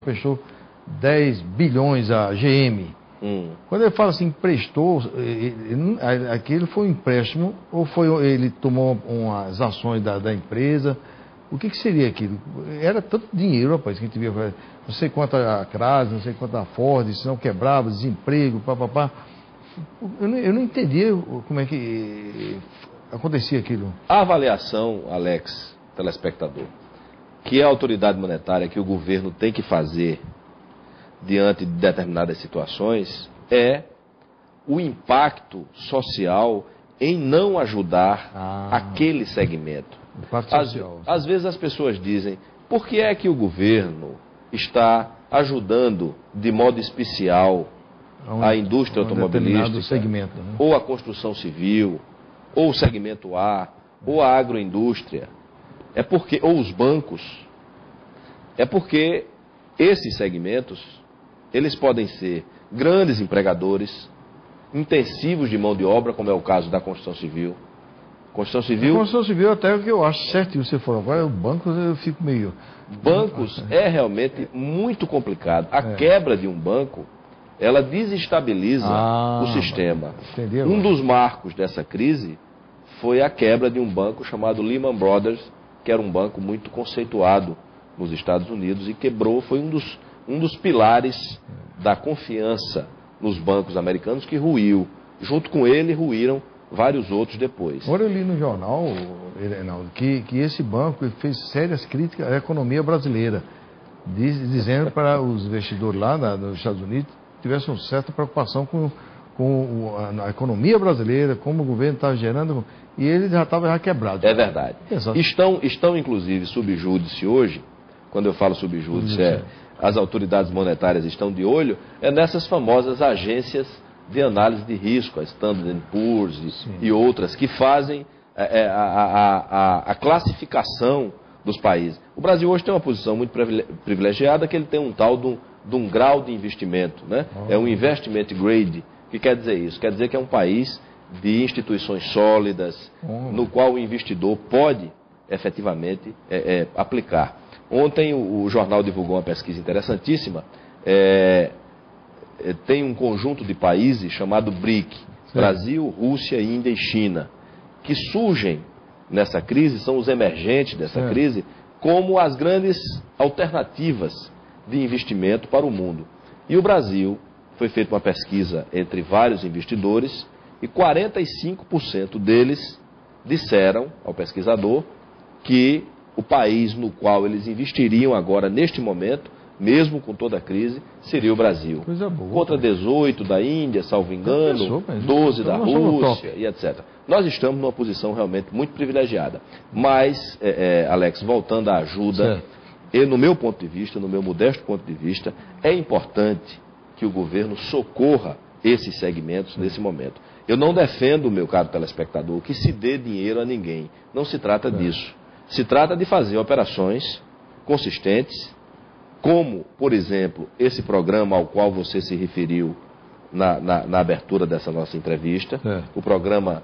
Prestou 10 bilhões à GM. Quando ele fala assim, emprestou, aquilo foi um empréstimo ou foi ele tomou umas ações da empresa? O que seria aquilo? Era tanto dinheiro, rapaz, que a gente via. Não sei quanto a Crase, não sei quanto a Ford, senão quebrava, desemprego, papapá. Eu não entendia como é que acontecia aquilo. A avaliação, Alex, telespectador, que é a autoridade monetária que o governo tem que fazer diante de determinadas situações é o impacto social em não ajudar aquele segmento. Impacto social. Às vezes as pessoas dizem, por que é que o governo está ajudando de modo especial a indústria automobilística, segmento, né? ou a construção civil, ou o segmento A, ou a agroindústria? É porque, ou os bancos, é porque esses segmentos, eles podem ser grandes empregadores, intensivos de mão de obra, como é o caso da construção civil. Construção civil até o que eu acho certinho, você falou. Agora, o banco eu fico meio... Bancos é realmente muito complicado. A quebra de um banco, ela desestabiliza o sistema. Um dos marcos dessa crise foi a quebra de um banco chamado Lehman Brothers, que era um banco muito conceituado nos Estados Unidos e quebrou, foi um dos pilares da confiança nos bancos americanos que ruiu. Junto com ele, ruíram vários outros depois. Agora eu li no jornal, Reinaldo, que esse banco fez sérias críticas à economia brasileira, dizendo para os investidores lá nos Estados Unidos tivessem uma certa preocupação com a economia brasileira, como o governo estava gerando, e ele já estava quebrado. É verdade. Estão inclusive sob júdice hoje, quando eu falo sob júdice, as autoridades monetárias estão de olho, nessas famosas agências de análise de risco, a Standard & Poor's e outras, que fazem a classificação dos países. O Brasil hoje tem uma posição muito privilegiada, que ele tem um tal de um grau de investimento, né? É um investment grade. O que quer dizer isso? Quer dizer que é um país de instituições sólidas, no qual o investidor pode efetivamente aplicar. Ontem o jornal divulgou uma pesquisa interessantíssima. Tem um conjunto de países chamado BRIC, Brasil, Rússia, Índia e China, que surgem nessa crise, são os emergentes dessa crise, como as grandes alternativas de investimento para o mundo. E o Brasil, foi feita uma pesquisa entre vários investidores e 45% deles disseram ao pesquisador que o país no qual eles investiriam agora, neste momento, mesmo com toda a crise, seria o Brasil. Coisa boa. Contra 18 da Índia, salvo engano, 12 da Rússia e etc. Nós estamos numa posição realmente muito privilegiada. Mas, Alex, voltando à ajuda, no meu ponto de vista, no meu modesto ponto de vista, é importante que o governo socorra esses segmentos nesse momento. Eu não defendo, meu caro telespectador, que se dê dinheiro a ninguém. Não se trata disso. Se trata de fazer operações consistentes, como, por exemplo, esse programa ao qual você se referiu na abertura dessa nossa entrevista, o programa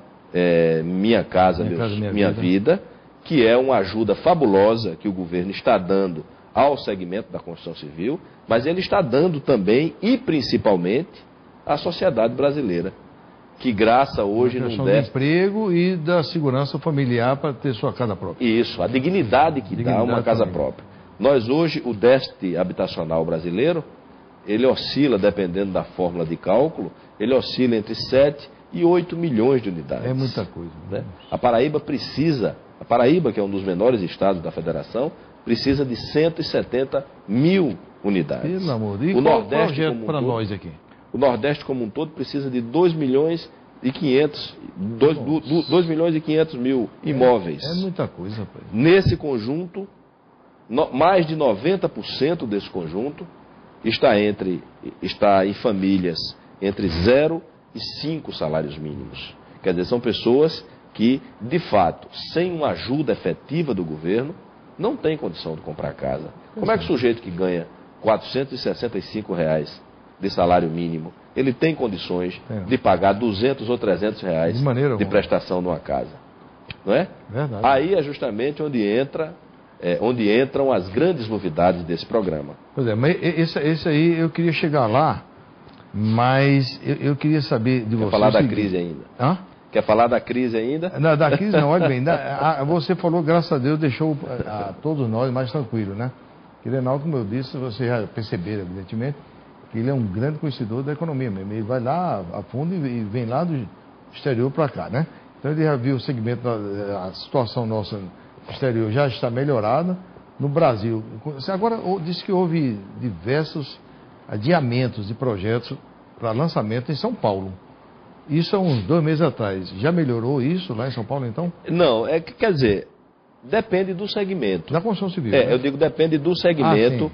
Minha Casa, Minha Vida, que é uma ajuda fabulosa que o governo está dando ao segmento da construção civil, mas ele está dando também e principalmente à sociedade brasileira, que graça hoje no do emprego e da segurança familiar para ter sua casa própria. Isso, a dignidade que dá uma casa própria. Nós hoje, o déficit habitacional brasileiro, ele oscila, dependendo da fórmula de cálculo, ele oscila entre 7 e 8 milhões de unidades. É muita coisa. Né? A Paraíba, que é um dos menores estados da federação, precisa de 170 mil unidades. Pelo amor de Deus. O Nordeste como para nós aqui. O Nordeste como um todo precisa de 2 milhões e 500 mil imóveis. É muita coisa, rapaz. Nesse conjunto, mais de 90% desse conjunto está em famílias entre 0 e 5 salários mínimos. Quer dizer, são pessoas que, de fato, sem uma ajuda efetiva do governo, não têm condição de comprar casa. Como é que o sujeito que ganha R$ 465 de salário mínimo, ele tem condições de pagar 200 ou 300 reais de prestação numa casa? Não é? Verdade. Aí é justamente onde entra onde entram as grandes novidades desse programa. Pois é, mas esse aí eu queria chegar lá, mas eu queria saber de você. Quer falar da crise ainda? Hã? Quer falar da crise ainda? Não, da crise não, olha bem. Você falou, graças a Deus, deixou a todos nós mais tranquilos, né? Que Reinaldo, como eu disse, você já perceberam, evidentemente, que ele é um grande conhecedor da economia mesmo. Ele vai lá a fundo e vem lá do exterior para cá, né? Então ele já viu o segmento, a situação nossa no exterior já está melhorada. No Brasil, agora disse que houve diversos adiamentos de projetos para lançamento em São Paulo. Isso há uns 2 meses atrás. Já melhorou isso lá em São Paulo, então? Não, quer dizer, depende do segmento. Da construção civil. Né? Eu digo depende do segmento,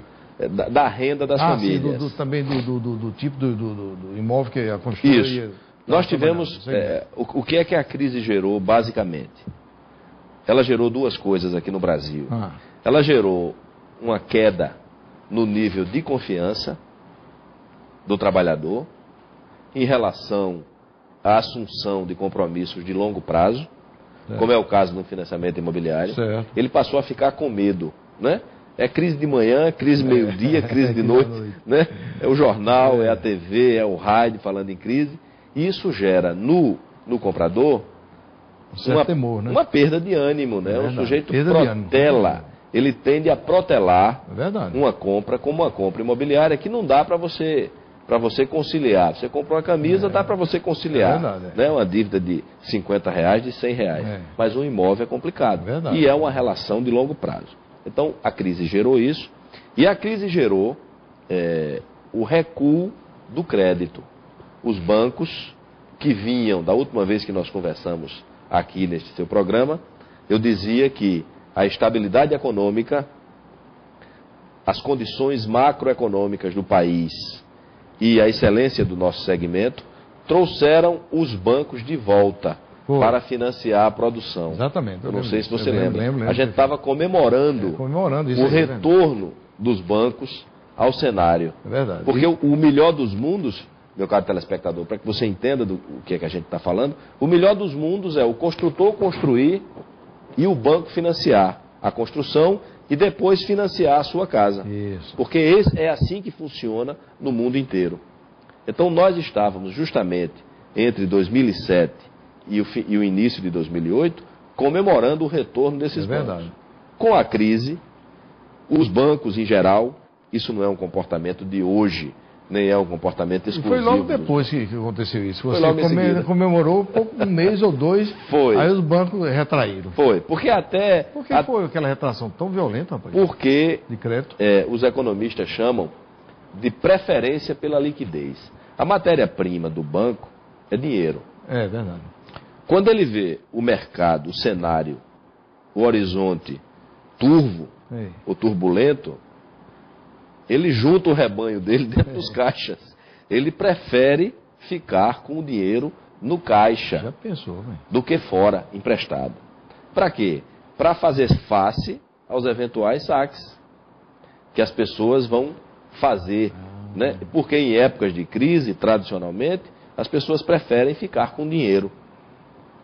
da renda das famílias. Sim, também do tipo do imóvel que a construtora... Isso. Nós tivemos... o que é que a crise gerou, basicamente? Ela gerou 2 coisas aqui no Brasil. Ela gerou uma queda no nível de confiança do trabalhador em relação à assunção de compromissos de longo prazo, como é o caso no financiamento imobiliário. Certo. Ele passou a ficar com medo, né? É crise de manhã, crise meio-dia, crise de noite, né? É o jornal, é a TV, é o rádio falando em crise. E isso gera no comprador temor, né? uma perda de ânimo, né? O sujeito protela, ele tende a protelar uma compra como uma compra imobiliária que não dá para você conciliar. Você comprou uma camisa, dá para você conciliar. Né? Uma dívida de R$50, de R$100. Mas um imóvel é complicado. E é uma relação de longo prazo. Então, a crise gerou isso. E a crise gerou o recuo do crédito. Os bancos que vinham, da última vez que nós conversamos aqui neste seu programa, eu dizia que a estabilidade econômica, as condições macroeconômicas do país e a excelência do nosso segmento trouxeram os bancos de volta para financiar a produção. Exatamente. Eu não sei se você lembra. A gente estava comemorando o retorno dos bancos ao cenário. É verdade. Porque o melhor dos mundos, meu caro telespectador, para que você entenda do que é que a gente está falando, o melhor dos mundos é o construtor construir e o banco financiar a construção e depois financiar a sua casa. Isso. Porque é assim que funciona no mundo inteiro. Então nós estávamos justamente entre 2007 e o início de 2008 comemorando o retorno desses bancos. Verdade. Com a crise, os bancos em geral, isso não é um comportamento de hoje, nem é um comportamento exclusivo. E foi logo depois que aconteceu isso. Você comemorou um mês ou 2, aí os bancos retraíram. Foi, porque até... Por que foi aquela retração tão violenta, rapaz? Porque de crédito? Os economistas chamam de preferência pela liquidez. A matéria-prima do banco é dinheiro. É verdade. Quando ele vê o mercado, o cenário, o horizonte turvo ou turbulento, ele junta o rebanho dele dentro dos caixas. Ele prefere ficar com o dinheiro no caixa. Já pensou, do que fora, emprestado. Para quê? Para fazer face aos eventuais saques que as pessoas vão fazer. Né? Porque em épocas de crise, tradicionalmente, as pessoas preferem ficar com dinheiro.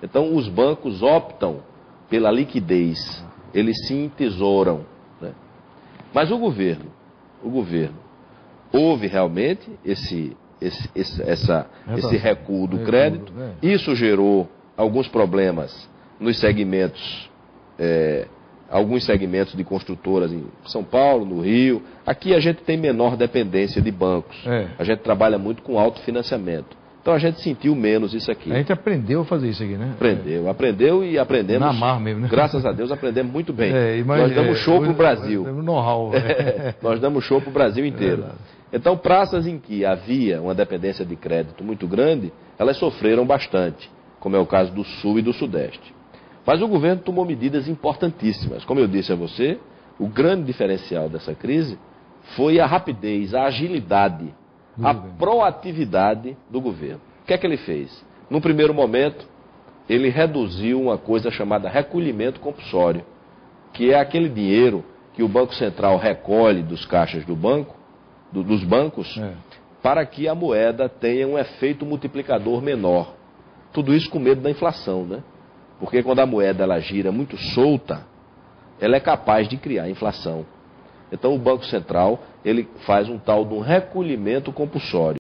Então os bancos optam pela liquidez. Eles se entesouram. Né? Mas o governo, houve realmente esse recuo do crédito. Isso gerou alguns problemas nos segmentos, alguns segmentos de construtoras em São Paulo, no Rio. Aqui a gente tem menor dependência de bancos. A gente trabalha muito com autofinanciamento. Então a gente sentiu menos isso aqui. A gente aprendeu a fazer isso aqui, né? Aprendeu e aprendemos. Na mar mesmo, né? Graças a Deus aprendemos muito bem. Nós damos show para o Brasil. Know-how. Nós damos show para o Brasil inteiro. Então praças em que havia uma dependência de crédito muito grande, elas sofreram bastante, como é o caso do Sul e do Sudeste. Mas o governo tomou medidas importantíssimas. Como eu disse a você, o grande diferencial dessa crise foi a rapidez, a agilidade, a proatividade do governo. O que é que ele fez? No primeiro momento, ele reduziu uma coisa chamada recolhimento compulsório, que é aquele dinheiro que o Banco Central recolhe dos caixas do banco, dos bancos, para que a moeda tenha um efeito multiplicador menor. Tudo isso com medo da inflação, né? Porque quando a moeda ela gira muito solta, ela é capaz de criar inflação. Então o Banco Central, ele faz um tal de um recolhimento compulsório.